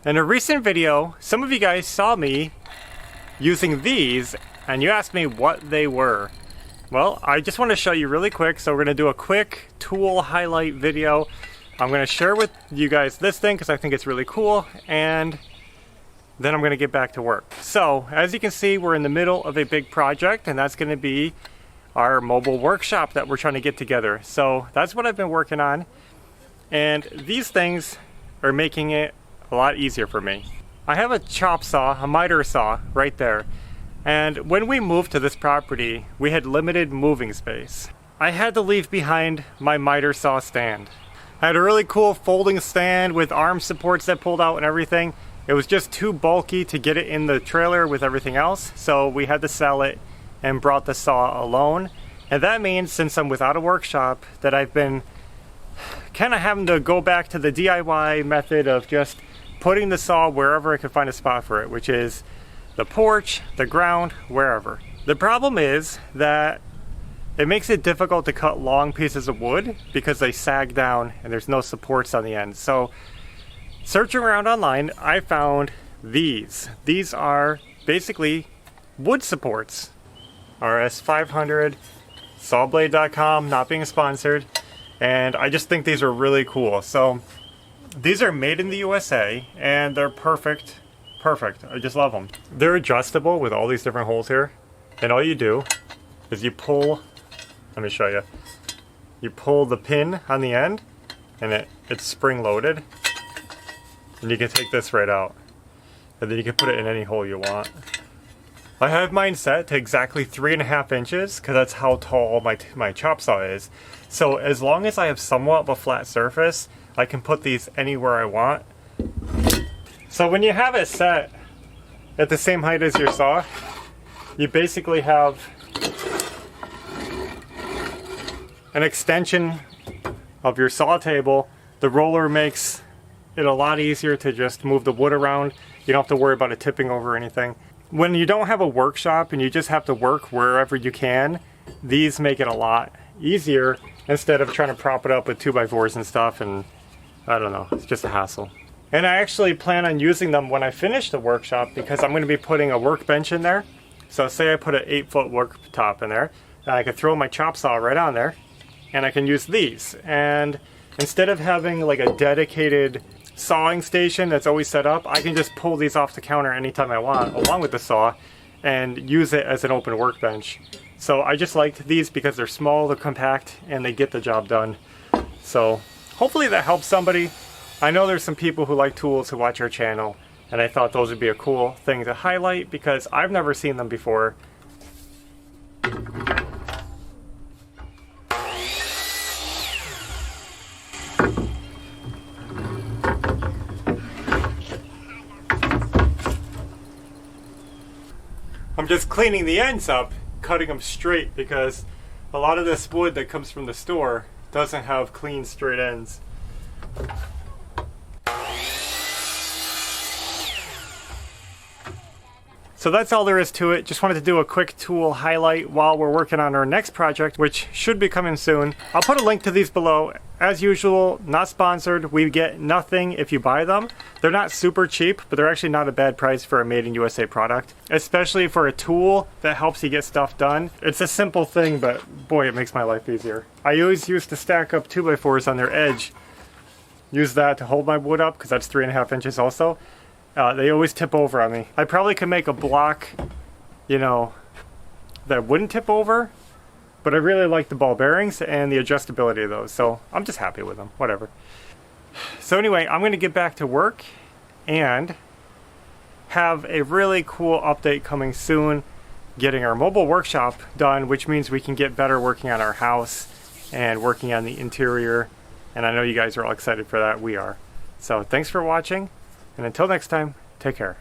In a recent video, some of you guys saw me using these and you asked me what they were. Well, I just want to show you really quick, so we're going to do a quick tool highlight video. I'm going to share with you guys this thing because I think it's really cool, and then I'm going to get back to work. So, as you can see, we're in the middle of a big project, and that's going to be our mobile workshop that we're trying to get together. So that's what I've been working on, and these things are making it a lot easier for me. I have a chop saw, a miter saw right there, and when we moved to this property we had limited moving space. I had to leave behind my miter saw stand. I had a really cool folding stand with arm supports that pulled out and everything. It was just too bulky to get it in the trailer with everything else, so we had to sell it and brought the saw alone. And that means, since I'm without a workshop, that I've been kind of having to go back to the DIY method of just putting the saw wherever I can find a spot for it, which is the porch, the ground, wherever. The problem is that it makes it difficult to cut long pieces of wood because they sag down and there's no supports on the end. So searching around online, I found these. These are basically wood supports. RS500, sawblade.com, not being sponsored. And I just think these are really cool. So these are made in the USA and they're perfect. I just love them. They're adjustable with all these different holes here. And all you do is you pull, let me show you. You pull the pin on the end and it's spring loaded. And you can take this right out. And then you can put it in any hole you want. I have mine set to exactly 3.5 inches because that's how tall my chop saw is. So as long as I have somewhat of a flat surface, I can put these anywhere I want. So when you have it set at the same height as your saw, you basically have an extension of your saw table. The roller makes it a lot easier to just move the wood around. You don't have to worry about it tipping over or anything. When you don't have a workshop and you just have to work wherever you can, these make it a lot easier instead of trying to prop it up with 2x4s and stuff, and I don't know, it's just a hassle. And I actually plan on using them when I finish the workshop because I'm going to be putting a workbench in there. So say I put an 8-foot worktop in there, and I can throw my chop saw right on there, and I can use these. And instead of having like a dedicated sawing station that's always set up, I can just pull these off the counter anytime I want along with the saw and use it as an open workbench. So I just liked these because they're small, they're compact, and they get the job done. So hopefully that helps somebody. I know there's some people who like tools who watch our channel, and I thought those would be a cool thing to highlight because I've never seen them before. I'm just cleaning the ends up, cutting them straight because a lot of this wood that comes from the store doesn't have clean straight ends. So that's all there is to it. Just wanted to do a quick tool highlight while we're working on our next project, which should be coming soon. I'll put a link to these below. As usual, not sponsored. We get nothing if you buy them. They're not super cheap, but they're actually not a bad price for a made in USA product, especially for a tool that helps you get stuff done. It's a simple thing, but boy, it makes my life easier. I always used to stack up 2x4s on their edge. Use that to hold my wood up because that's 3.5 inches also. They always tip over on me. I probably could make a block, you know, that wouldn't tip over, but I really like the ball bearings and the adjustability of those, so I'm just happy with them, whatever. So anyway, I'm gonna get back to work and have a really cool update coming soon, getting our mobile workshop done, which means we can get better working on our house and working on the interior, and I know you guys are all excited for that. We are. So thanks for watching. And until next time, take care.